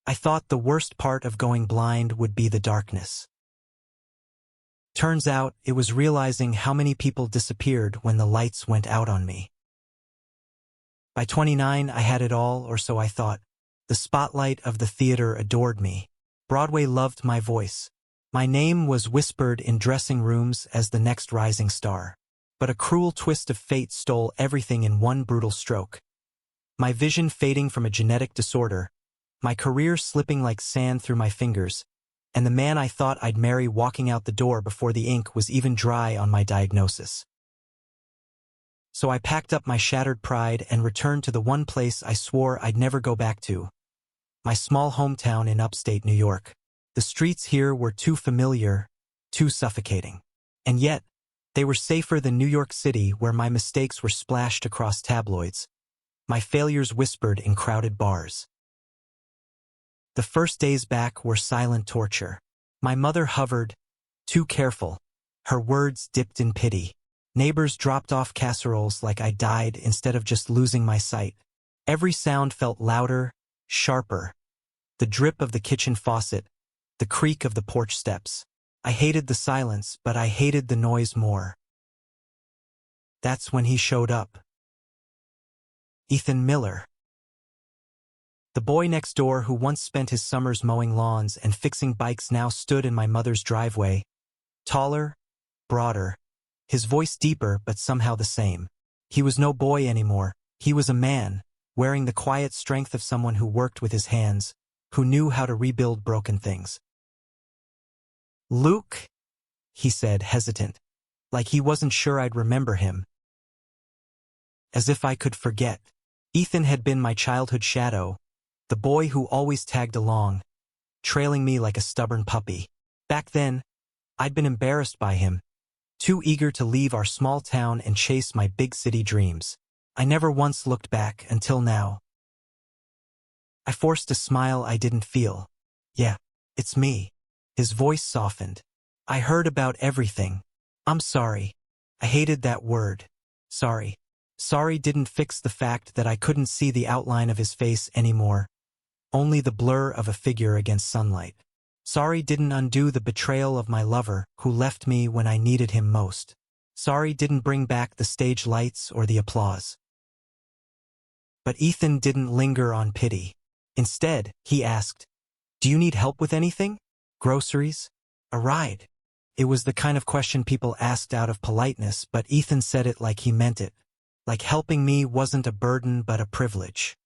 I thought the worst part of going blind would be the darkness. Turns out, it was realizing how many people disappeared when the lights went out on me. By 29, I had it all, or so I thought. The spotlight of the theater adored me. Broadway loved my voice. My name was whispered in dressing rooms as the next rising star. But a cruel twist of fate stole everything in one brutal stroke. My vision fading from a genetic disorder, my career slipping like sand through my fingers, and the man I thought I'd marry walking out the door before the ink was even dry on my diagnosis. So I packed up my shattered pride and returned to the one place I swore I'd never go back to. My small hometown in upstate New York. The streets here were too familiar, too suffocating. And yet, they were safer than New York City, where my mistakes were splashed across tabloids, my failures whispered in crowded bars. The first days back were silent torture. My mother hovered, too careful. Her words dipped in pity. Neighbors dropped off casseroles like I died instead of just losing my sight. Every sound felt louder, sharper. The drip of the kitchen faucet, the creak of the porch steps. I hated the silence, but I hated the noise more. That's when he showed up. Ethan Miller. The boy next door who once spent his summers mowing lawns and fixing bikes now stood in my mother's driveway. Taller, broader, his voice deeper but somehow the same. He was no boy anymore. He was a man, wearing the quiet strength of someone who worked with his hands, who knew how to rebuild broken things. "Luke," he said, hesitant, like he wasn't sure I'd remember him. As if I could forget. Ethan had been my childhood shadow, the boy who always tagged along, trailing me like a stubborn puppy. Back then, I'd been embarrassed by him, too eager to leave our small town and chase my big city dreams. I never once looked back until now. I forced a smile I didn't feel. "Yeah, it's me." His voice softened. "I heard about everything. I'm sorry." I hated that word. Sorry. Sorry didn't fix the fact that I couldn't see the outline of his face anymore. Only the blur of a figure against sunlight. Sorry didn't undo the betrayal of my lover, who left me when I needed him most. Sorry didn't bring back the stage lights or the applause. But Ethan didn't linger on pity. Instead, he asked, "Do you need help with anything? Groceries? A ride?" It was the kind of question people asked out of politeness, but Ethan said it like he meant it. Like helping me wasn't a burden but a privilege.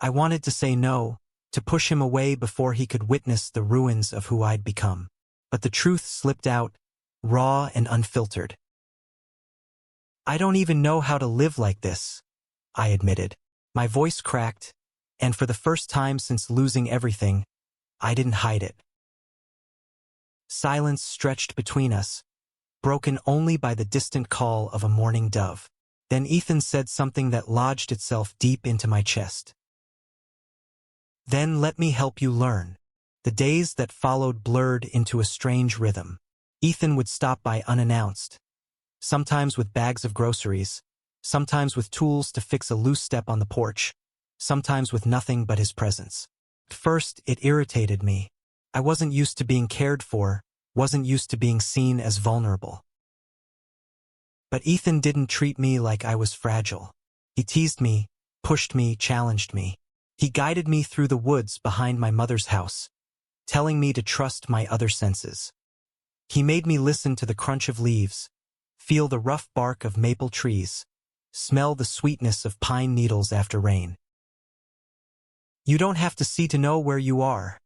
I wanted to say no, to push him away before he could witness the ruins of who I'd become. But the truth slipped out, raw and unfiltered. "I don't even know how to live like this," I admitted. My voice cracked, and for the first time since losing everything, I didn't hide it. Silence stretched between us, broken only by the distant call of a mourning dove. Then Ethan said something that lodged itself deep into my chest. "Then let me help you learn." The days that followed blurred into a strange rhythm. Ethan would stop by unannounced, sometimes with bags of groceries, sometimes with tools to fix a loose step on the porch, sometimes with nothing but his presence. At first, it irritated me. I wasn't used to being cared for, wasn't used to being seen as vulnerable. But Ethan didn't treat me like I was fragile. He teased me, pushed me, challenged me. He guided me through the woods behind my mother's house, telling me to trust my other senses. He made me listen to the crunch of leaves, feel the rough bark of maple trees, smell the sweetness of pine needles after rain. "You don't have to see to know where you are,"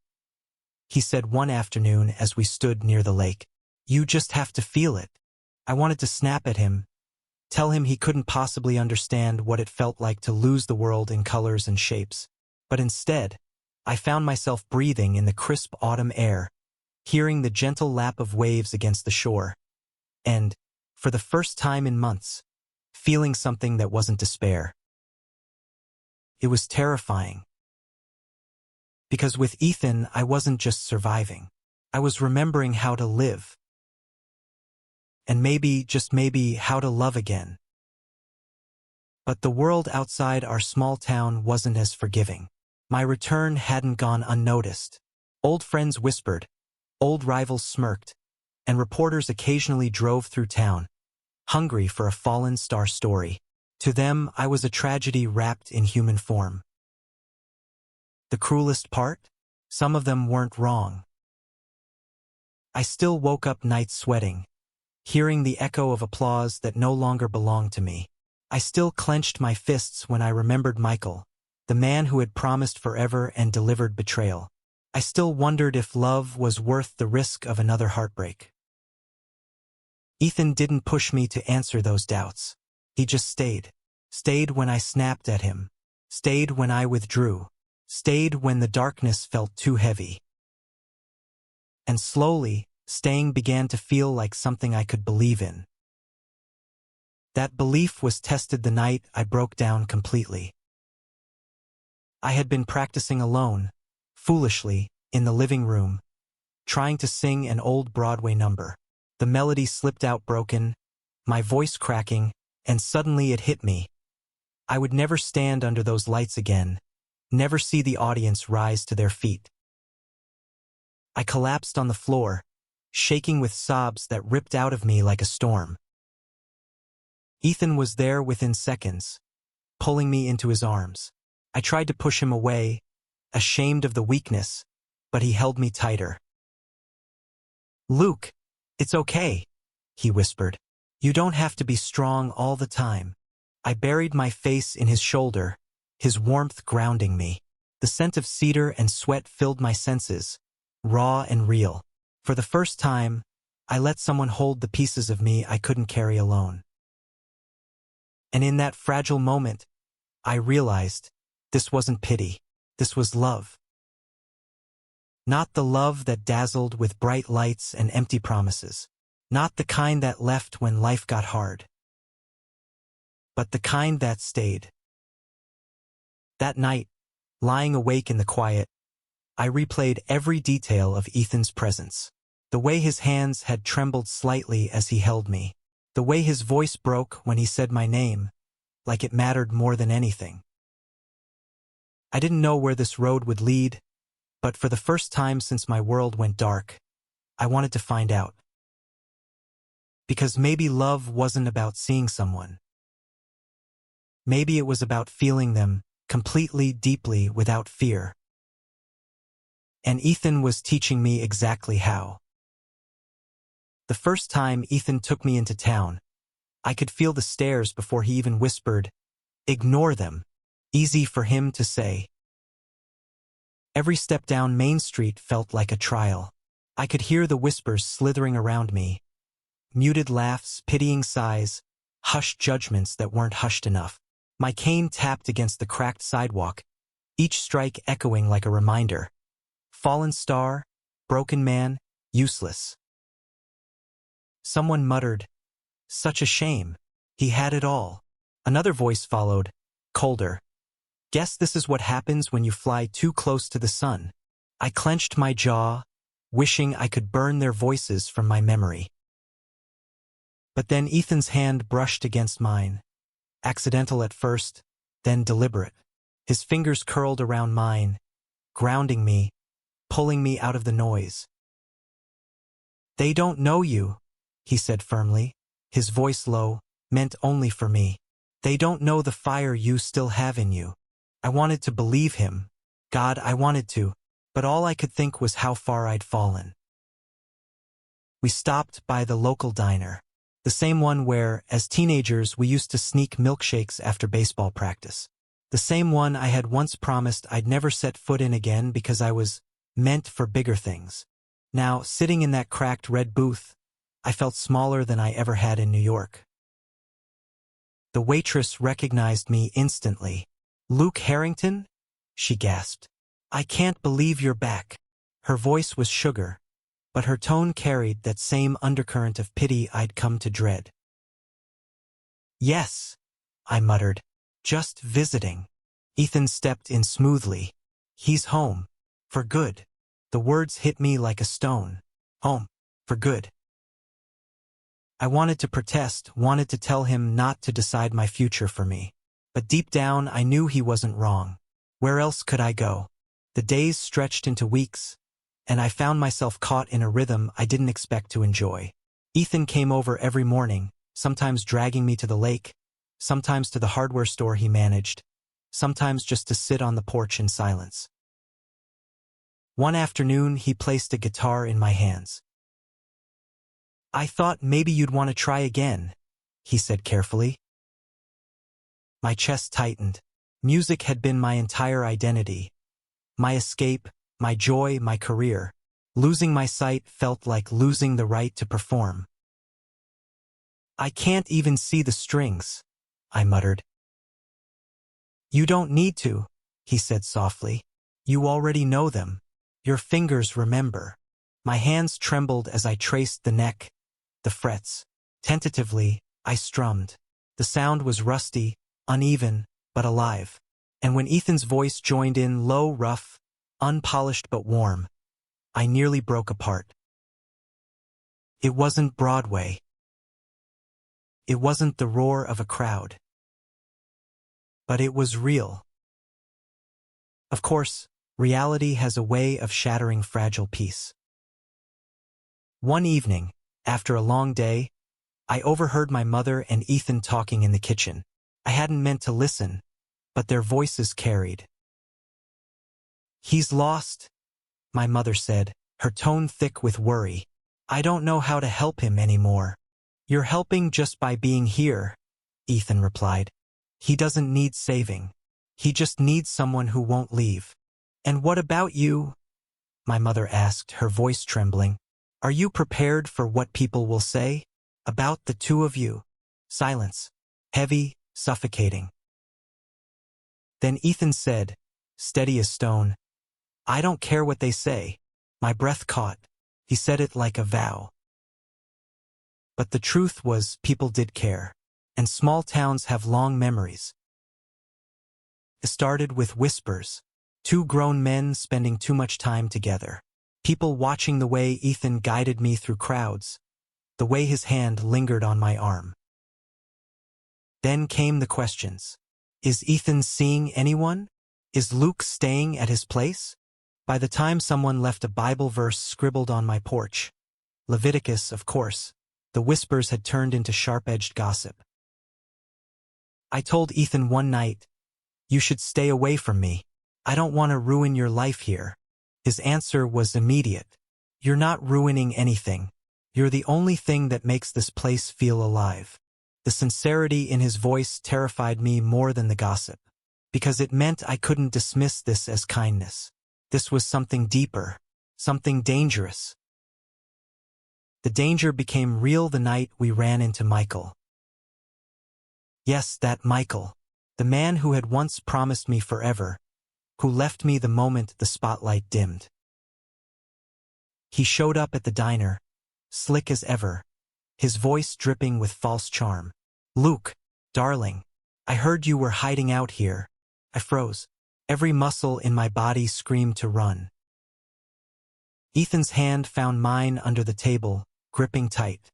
he said one afternoon as we stood near the lake. "You just have to feel it." I wanted to snap at him, tell him he couldn't possibly understand what it felt like to lose the world in colors and shapes. But instead, I found myself breathing in the crisp autumn air, hearing the gentle lap of waves against the shore, and, for the first time in months, feeling something that wasn't despair. It was terrifying. Because with Ethan, I wasn't just surviving. I was remembering how to live. And maybe, just maybe, how to love again. But the world outside our small town wasn't as forgiving. My return hadn't gone unnoticed. Old friends whispered, old rivals smirked, and reporters occasionally drove through town, hungry for a fallen star story. To them, I was a tragedy wrapped in human form. The cruelest part? Some of them weren't wrong. I still woke up nights sweating, hearing the echo of applause that no longer belonged to me. I still clenched my fists when I remembered Michael, the man who had promised forever and delivered betrayal. I still wondered if love was worth the risk of another heartbreak. Ethan didn't push me to answer those doubts. He just stayed. Stayed when I snapped at him. Stayed when I withdrew. Stayed when the darkness felt too heavy. And slowly, staying began to feel like something I could believe in. That belief was tested the night I broke down completely. I had been practicing alone, foolishly, in the living room, trying to sing an old Broadway number. The melody slipped out broken, my voice cracking, and suddenly it hit me. I would never stand under those lights again, never see the audience rise to their feet. I collapsed on the floor, shaking with sobs that ripped out of me like a storm. Ethan was there within seconds, pulling me into his arms. I tried to push him away, ashamed of the weakness, but he held me tighter. "Luke, it's okay," he whispered. "You don't have to be strong all the time." I buried my face in his shoulder, his warmth grounding me. The scent of cedar and sweat filled my senses, raw and real. For the first time, I let someone hold the pieces of me I couldn't carry alone. And in that fragile moment, I realized this wasn't pity. This was love. Not the love that dazzled with bright lights and empty promises. Not the kind that left when life got hard. But the kind that stayed. That night, lying awake in the quiet, I replayed every detail of Ethan's presence. The way his hands had trembled slightly as he held me. The way his voice broke when he said my name, like it mattered more than anything. I didn't know where this road would lead, but for the first time since my world went dark, I wanted to find out. Because maybe love wasn't about seeing someone. Maybe it was about feeling them completely, deeply, without fear. And Ethan was teaching me exactly how. The first time Ethan took me into town, I could feel the stares before he even whispered, "Ignore them." Easy for him to say. Every step down Main Street felt like a trial. I could hear the whispers slithering around me. Muted laughs, pitying sighs, hushed judgments that weren't hushed enough. My cane tapped against the cracked sidewalk, each strike echoing like a reminder. Fallen star, broken man, useless. Someone muttered, "Such a shame. He had it all." Another voice followed, colder. "Guess this is what happens when you fly too close to the sun." I clenched my jaw, wishing I could burn their voices from my memory. But then Ethan's hand brushed against mine. Accidental at first, then deliberate. His fingers curled around mine, grounding me, pulling me out of the noise. "They don't know you," he said firmly, his voice low, meant only for me. "They don't know the fire you still have in you." I wanted to believe him. God, I wanted to, but all I could think was how far I'd fallen. We stopped by the local diner, the same one where, as teenagers, we used to sneak milkshakes after baseball practice. The same one I had once promised I'd never set foot in again because I was meant for bigger things. Now, sitting in that cracked red booth, I felt smaller than I ever had in New York. The waitress recognized me instantly. "Luke Harrington?" she gasped. "I can't believe you're back." Her voice was sugar, but her tone carried that same undercurrent of pity I'd come to dread. "Yes," I muttered, "just visiting." Ethan stepped in smoothly. "He's home. For good." The words hit me like a stone. Home. For good. I wanted to protest, wanted to tell him not to decide my future for me. But deep down, I knew he wasn't wrong. Where else could I go? The days stretched into weeks, and I found myself caught in a rhythm I didn't expect to enjoy. Ethan came over every morning, sometimes dragging me to the lake, sometimes to the hardware store he managed, sometimes just to sit on the porch in silence. One afternoon, he placed a guitar in my hands. "I thought maybe you'd want to try again," he said carefully. My chest tightened. Music had been my entire identity. My escape, my joy, my career. Losing my sight felt like losing the right to perform. "I can't even see the strings," I muttered. "You don't need to," he said softly. "You already know them. Your fingers remember." My hands trembled as I traced the neck, the frets. Tentatively, I strummed. The sound was rusty, uneven, but alive. And when Ethan's voice joined in, low, rough, unpolished but warm, I nearly broke apart. It wasn't Broadway. It wasn't the roar of a crowd. But it was real. Of course, reality has a way of shattering fragile peace. One evening, after a long day, I overheard my mother and Ethan talking in the kitchen. I hadn't meant to listen, but their voices carried. "He's lost," my mother said, her tone thick with worry. "I don't know how to help him anymore." "You're helping just by being here," Ethan replied. "He doesn't need saving. He just needs someone who won't leave." "And what about you?" my mother asked, her voice trembling. "Are you prepared for what people will say about the two of you?" Silence. Heavy, suffocating. Then Ethan said, steady as stone, "I don't care what they say." My breath caught. He said it like a vow. But the truth was, people did care. And small towns have long memories. It started with whispers. Two grown men spending too much time together. People watching the way Ethan guided me through crowds. The way his hand lingered on my arm. Then came the questions. Is Ethan seeing anyone? Is Luke staying at his place? By the time someone left a Bible verse scribbled on my porch, Leviticus, of course, the whispers had turned into sharp-edged gossip. I told Ethan one night, "You should stay away from me. I don't want to ruin your life here." His answer was immediate. "You're not ruining anything. You're the only thing that makes this place feel alive." The sincerity in his voice terrified me more than the gossip, because it meant I couldn't dismiss this as kindness. This was something deeper, something dangerous. The danger became real the night we ran into Michael. Yes, that Michael, the man who had once promised me forever, who left me the moment the spotlight dimmed. He showed up at the diner, slick as ever, his voice dripping with false charm. "Luke, darling, I heard you were hiding out here." I froze. Every muscle in my body screamed to run. Ethan's hand found mine under the table, gripping tight.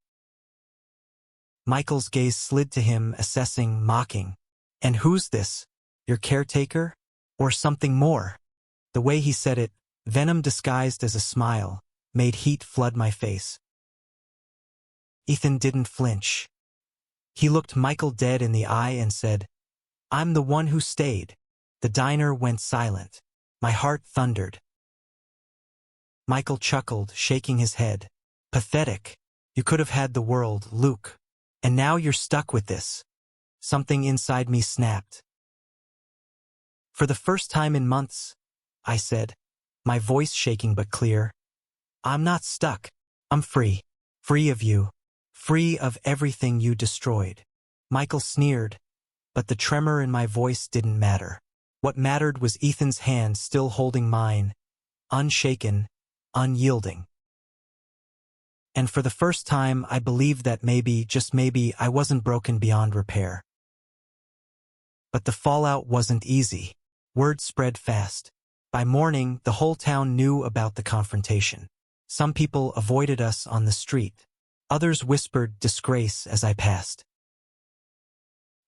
Michael's gaze slid to him, assessing, mocking. "And who's this? Your caretaker? Or something more?" The way he said it, venom disguised as a smile, made heat flood my face. Ethan didn't flinch. He looked Michael dead in the eye and said, "I'm the one who stayed." The diner went silent. My heart thundered. Michael chuckled, shaking his head. "Pathetic. You could have had the world, Luke. And now you're stuck with this." Something inside me snapped. "For the first time in months," I said, my voice shaking but clear, "I'm not stuck. I'm free. Free of you. Free of everything you destroyed." Michael sneered, but the tremor in my voice didn't matter. What mattered was Ethan's hand still holding mine, unshaken, unyielding. And for the first time, I believed that maybe, just maybe, I wasn't broken beyond repair. But the fallout wasn't easy. Word spread fast. By morning, the whole town knew about the confrontation. Some people avoided us on the street. Others whispered disgrace as I passed.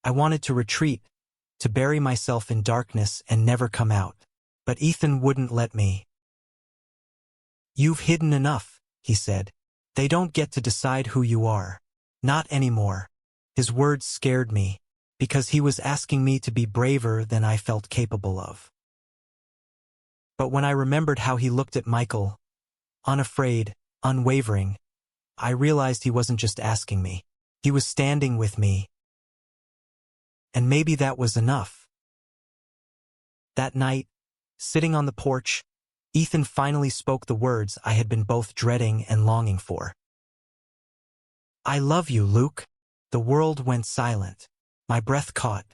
I wanted to retreat, to bury myself in darkness and never come out. But Ethan wouldn't let me. "You've hidden enough," he said. "They don't get to decide who you are. Not anymore." His words scared me, because he was asking me to be braver than I felt capable of. But when I remembered how he looked at Michael, unafraid, unwavering, I realized he wasn't just asking me. He was standing with me. And maybe that was enough. That night, sitting on the porch, Ethan finally spoke the words I had been both dreading and longing for. "I love you, Luke." The world went silent. My breath caught.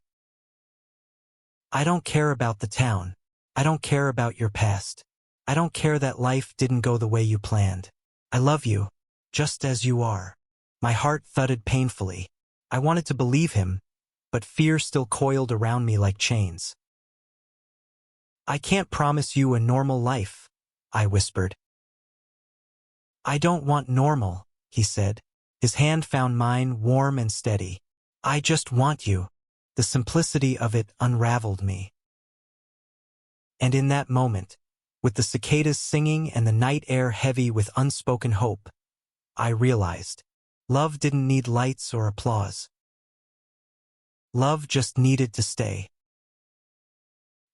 "I don't care about the town. I don't care about your past. I don't care that life didn't go the way you planned. I love you, just as you are." My heart thudded painfully. I wanted to believe him, but fear still coiled around me like chains. "I can't promise you a normal life," I whispered. "I don't want normal," he said. His hand found mine warm and steady. "I just want you." The simplicity of it unraveled me. And in that moment, with the cicadas singing and the night air heavy with unspoken hope, I realized love didn't need lights or applause. Love just needed to stay.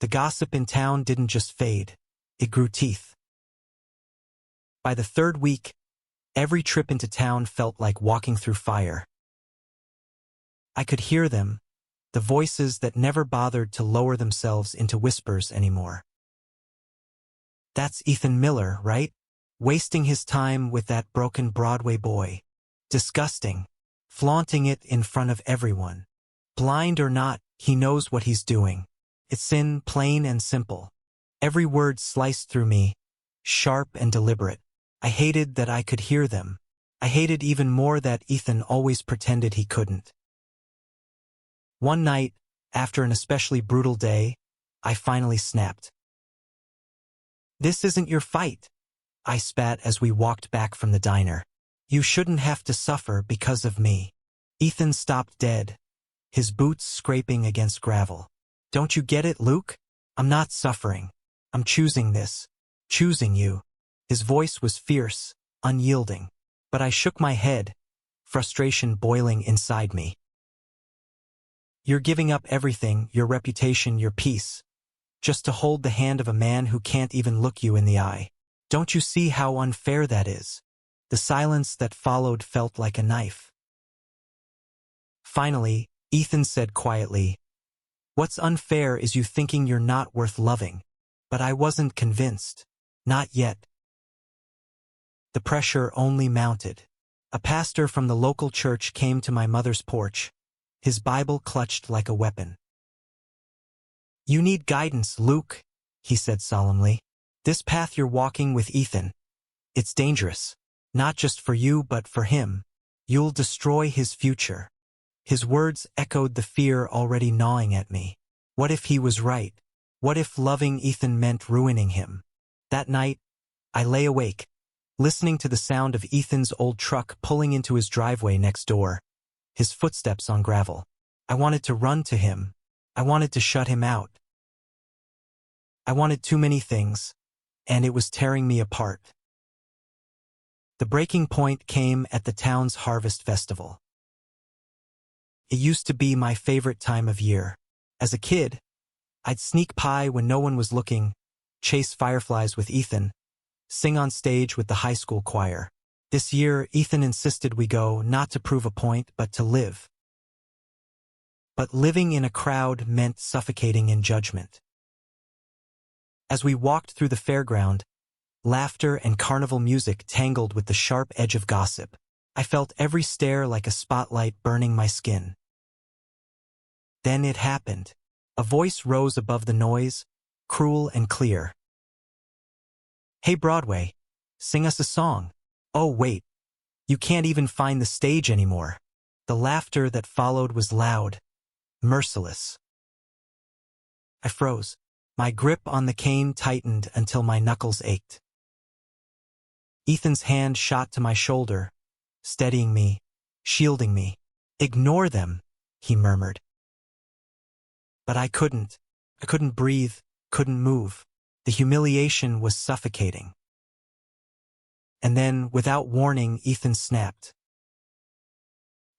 The gossip in town didn't just fade, it grew teeth. By the third week, every trip into town felt like walking through fire. I could hear them, the voices that never bothered to lower themselves into whispers anymore. "That's Ethan Miller, right? Wasting his time with that broken Broadway boy. Disgusting. Flaunting it in front of everyone. Blind or not, he knows what he's doing. It's sin, plain and simple." Every word sliced through me, sharp and deliberate. I hated that I could hear them. I hated even more that Ethan always pretended he couldn't. One night, after an especially brutal day, I finally snapped. "This isn't your fight," I spat as we walked back from the diner. "You shouldn't have to suffer because of me." Ethan stopped dead, his boots scraping against gravel. "Don't you get it, Luke? I'm not suffering. I'm choosing this. Choosing you." His voice was fierce, unyielding. But I shook my head, frustration boiling inside me. "You're giving up everything, your reputation, your peace, just to hold the hand of a man who can't even look you in the eye. Don't you see how unfair that is?" The silence that followed felt like a knife. Finally, Ethan said quietly, "What's unfair is you thinking you're not worth loving." But I wasn't convinced. Not yet. The pressure only mounted. A pastor from the local church came to my mother's porch, his Bible clutched like a weapon. "You need guidance, Luke," he said solemnly. "This path you're walking with Ethan, it's dangerous. Not just for you but for him. You'll destroy his future." His words echoed the fear already gnawing at me. What if he was right? What if loving Ethan meant ruining him? That night, I lay awake, listening to the sound of Ethan's old truck pulling into his driveway next door, his footsteps on gravel. I wanted to run to him. I wanted to shut him out. I wanted too many things, and it was tearing me apart. The breaking point came at the town's harvest festival. It used to be my favorite time of year. As a kid, I'd sneak pie when no one was looking, chase fireflies with Ethan, sing on stage with the high school choir. This year, Ethan insisted we go not to prove a point but to live. But living in a crowd meant suffocating in judgment. As we walked through the fairground, laughter and carnival music tangled with the sharp edge of gossip. I felt every stare like a spotlight burning my skin. Then it happened. A voice rose above the noise, cruel and clear. "Hey Broadway, sing us a song." Oh wait, you can't even find the stage anymore. The laughter that followed was loud, merciless. I froze. My grip on the cane tightened until my knuckles ached. Ethan's hand shot to my shoulder, steadying me, shielding me. "Ignore them," he murmured. But I couldn't. I couldn't breathe, couldn't move. The humiliation was suffocating. And then, without warning, Ethan snapped.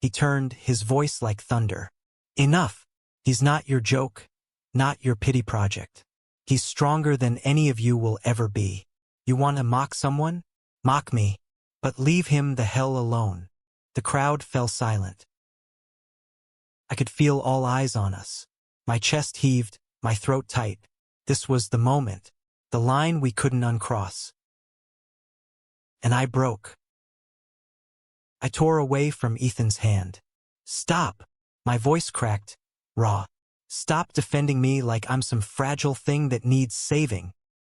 He turned, his voice like thunder. Enough! He's not your joke, not your pity project. He's stronger than any of you will ever be. You want to mock someone? Mock me. But leave him the hell alone. The crowd fell silent. I could feel all eyes on us. My chest heaved, my throat tight. This was the moment, the line we couldn't uncross. And I broke. I tore away from Ethan's hand. Stop! My voice cracked, raw. Stop defending me like I'm some fragile thing that needs saving.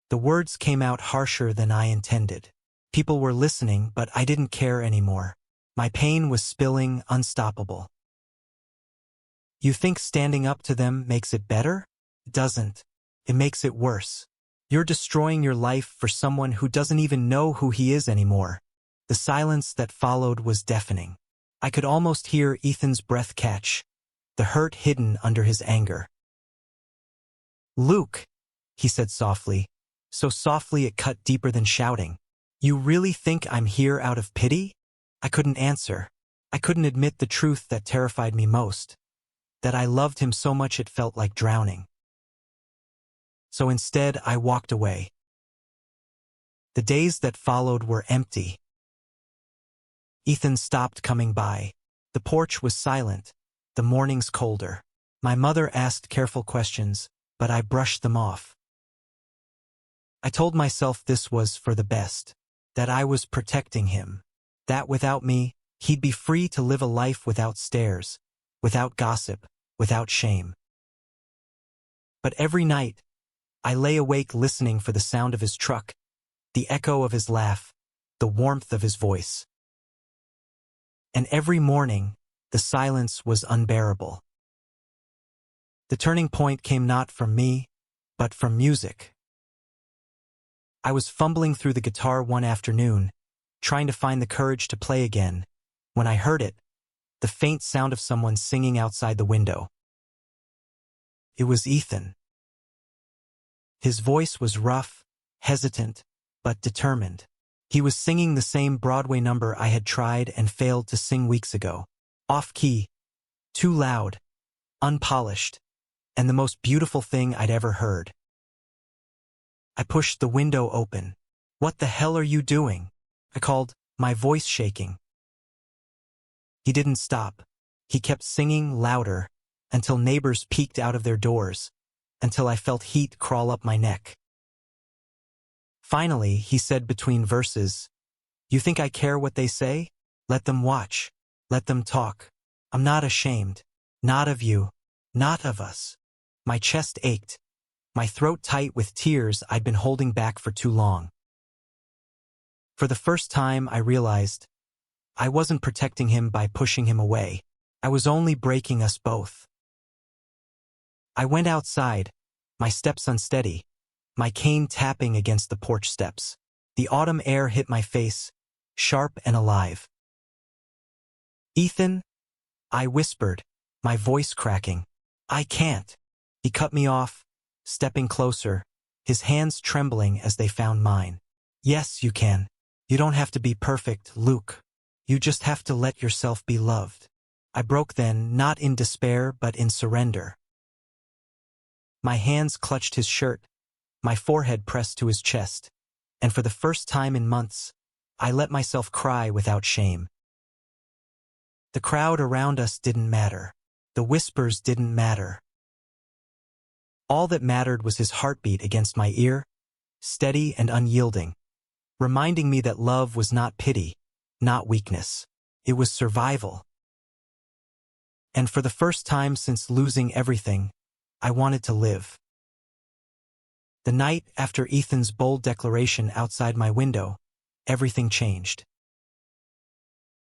The words came out harsher than I intended. People were listening, but I didn't care anymore. My pain was spilling, unstoppable. You think standing up to them makes it better? It doesn't. It makes it worse. You're destroying your life for someone who doesn't even know who he is anymore. The silence that followed was deafening. I could almost hear Ethan's breath catch, the hurt hidden under his anger. Luke, he said softly, so softly it cut deeper than shouting. You really think I'm here out of pity? I couldn't answer. I couldn't admit the truth that terrified me most, that I loved him so much it felt like drowning. So instead, I walked away. The days that followed were empty. Ethan stopped coming by. The porch was silent, the mornings colder. My mother asked careful questions, but I brushed them off. I told myself this was for the best, that I was protecting him, that without me, he'd be free to live a life without stares, without gossip, without shame. But every night, I lay awake listening for the sound of his truck, the echo of his laugh, the warmth of his voice. And every morning, the silence was unbearable. The turning point came not from me, but from music. I was fumbling through the guitar one afternoon, trying to find the courage to play again, when I heard it, the faint sound of someone singing outside the window. It was Ethan. His voice was rough, hesitant, but determined. He was singing the same Broadway number I had tried and failed to sing weeks ago. Off-key, too loud, unpolished, and the most beautiful thing I'd ever heard. I pushed the window open. What the hell are you doing? I called, my voice shaking. He didn't stop. He kept singing louder, until neighbors peeked out of their doors, until I felt heat crawl up my neck. Finally, he said between verses, "You think I care what they say? Let them watch. Let them talk. I'm not ashamed. Not of you. Not of us." My chest ached, my throat tight with tears I'd been holding back for too long. For the first time, I realized I wasn't protecting him by pushing him away. I was only breaking us both. I went outside, my steps unsteady, my cane tapping against the porch steps. The autumn air hit my face, sharp and alive. "Ethan," I whispered, my voice cracking. "I can't." He cut me off, stepping closer, his hands trembling as they found mine. "Yes, you can. You don't have to be perfect, Luke. You just have to let yourself be loved." I broke then, not in despair but in surrender. My hands clutched his shirt, my forehead pressed to his chest, and for the first time in months, I let myself cry without shame. The crowd around us didn't matter. The whispers didn't matter. All that mattered was his heartbeat against my ear, steady and unyielding, reminding me that love was not pity, not weakness. It was survival. And for the first time since losing everything, I wanted to live. The night after Ethan's bold declaration outside my window, everything changed.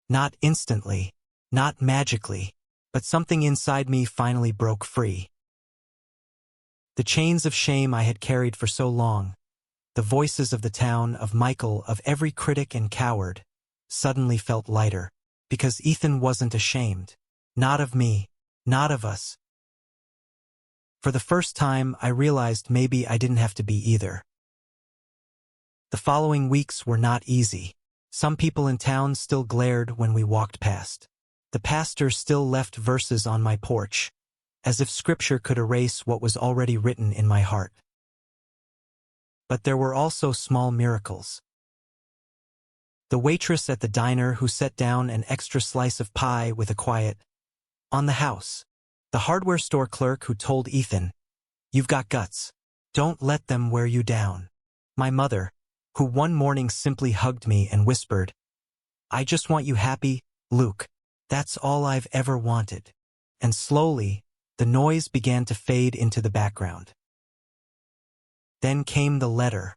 Not instantly, not magically, but something inside me finally broke free. The chains of shame I had carried for so long, the voices of the town, of Michael, of every critic and coward, suddenly felt lighter, because Ethan wasn't ashamed. Not of me, not of us. For the first time, I realized maybe I didn't have to be either. The following weeks were not easy. Some people in town still glared when we walked past. The pastor still left verses on my porch, as if scripture could erase what was already written in my heart. But there were also small miracles. The waitress at the diner who set down an extra slice of pie with a quiet, "On the house." The hardware store clerk who told Ethan, "You've got guts. Don't let them wear you down." My mother, who one morning simply hugged me and whispered, "I just want you happy, Luke. That's all I've ever wanted." And slowly, the noise began to fade into the background. Then came the letter.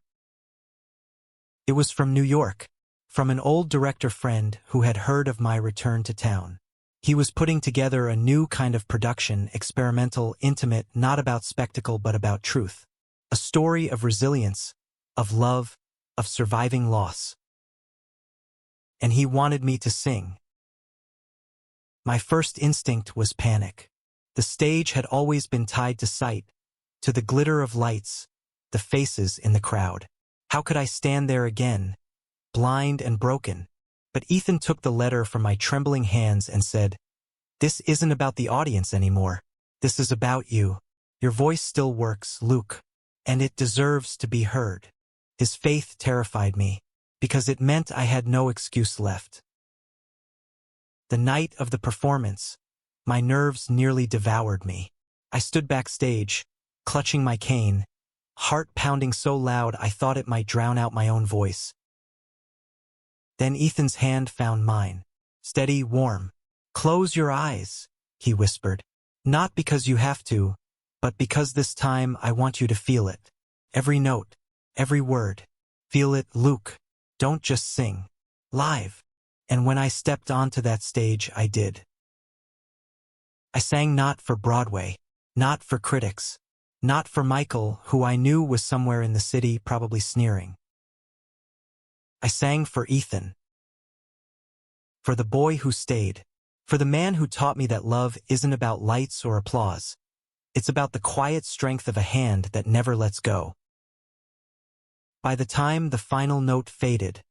It was from New York, from an old director friend who had heard of my return to town. He was putting together a new kind of production, experimental, intimate, not about spectacle but about truth. A story of resilience, of love, of surviving loss. And he wanted me to sing. My first instinct was panic. The stage had always been tied to sight, to the glitter of lights, the faces in the crowd. How could I stand there again, blind and broken? But Ethan took the letter from my trembling hands and said, "This isn't about the audience anymore. This is about you. Your voice still works, Luke, and it deserves to be heard." His faith terrified me, because it meant I had no excuse left. The night of the performance, my nerves nearly devoured me. I stood backstage, clutching my cane, heart pounding so loud I thought it might drown out my own voice. Then Ethan's hand found mine, steady, warm. "Close your eyes," he whispered. "Not because you have to, but because this time I want you to feel it. Every note, every word. Feel it, Luke. Don't just sing. Live." And when I stepped onto that stage, I did. I sang not for Broadway, not for critics, not for Michael, who I knew was somewhere in the city, probably sneering. I sang for Ethan. For the boy who stayed. For the man who taught me that love isn't about lights or applause. It's about the quiet strength of a hand that never lets go. By the time the final note faded,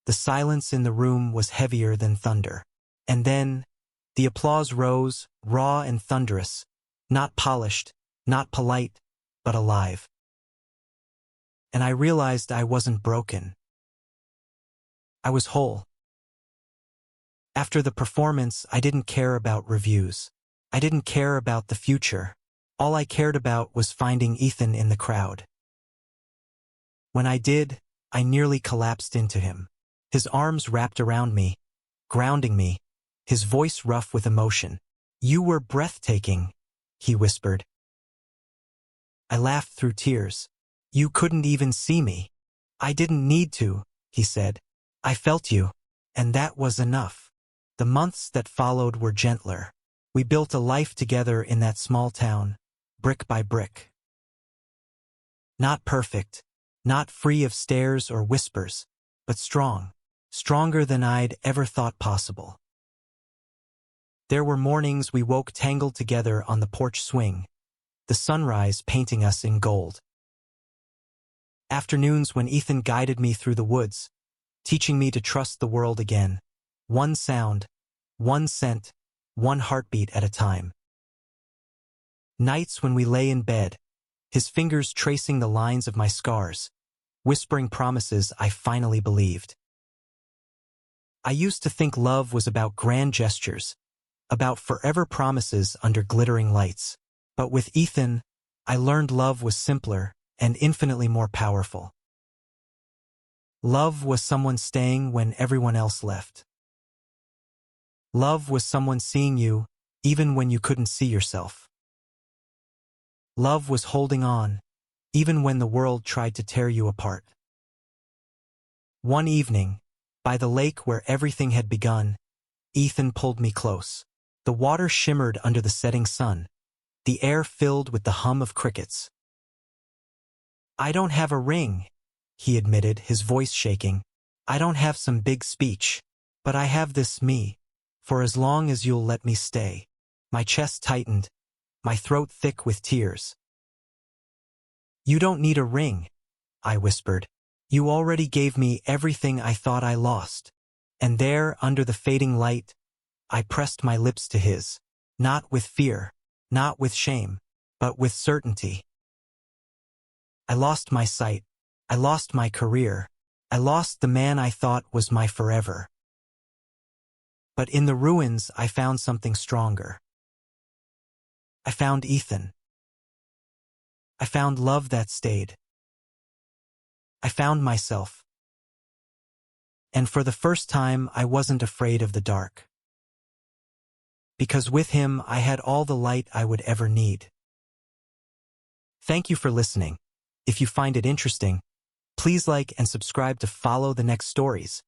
the silence in the room was heavier than thunder. And then, the applause rose, raw and thunderous, not polished, not polite, but alive. And I realized I wasn't broken. I was whole. After the performance, I didn't care about reviews. I didn't care about the future. All I cared about was finding Ethan in the crowd. When I did, I nearly collapsed into him. His arms wrapped around me, grounding me, his voice rough with emotion. "You were breathtaking," he whispered. I laughed through tears. "You couldn't even see me." "I didn't need to," he said. "I felt you, and that was enough." The months that followed were gentler. We built a life together in that small town, brick by brick. Not perfect, not free of stares or whispers, but strong, stronger than I'd ever thought possible. There were mornings we woke tangled together on the porch swing, the sunrise painting us in gold. Afternoons when Ethan guided me through the woods, teaching me to trust the world again, one sound, one scent, one heartbeat at a time. Nights when we lay in bed, his fingers tracing the lines of my scars, whispering promises I finally believed. I used to think love was about grand gestures, about forever promises under glittering lights. But with Ethan, I learned love was simpler and infinitely more powerful. Love was someone staying when everyone else left. Love was someone seeing you, even when you couldn't see yourself. Love was holding on, even when the world tried to tear you apart. One evening, by the lake where everything had begun, Ethan pulled me close. The water shimmered under the setting sun, the air filled with the hum of crickets. "I don't have a ring," he admitted, his voice shaking. "I don't have some big speech, but I have this me, for as long as you'll let me stay." My chest tightened, my throat thick with tears. "You don't need a ring," I whispered. You already gave me everything I thought I lost. And there, under the fading light, I pressed my lips to his, not with fear, not with shame, but with certainty. I lost my sight. I lost my career. I lost the man I thought was my forever. But in the ruins, I found something stronger. I found Ethan. I found love that stayed. I found myself. And for the first time, I wasn't afraid of the dark. Because with him, I had all the light I would ever need. Thank you for listening. If you find it interesting, please like and subscribe to follow the next stories.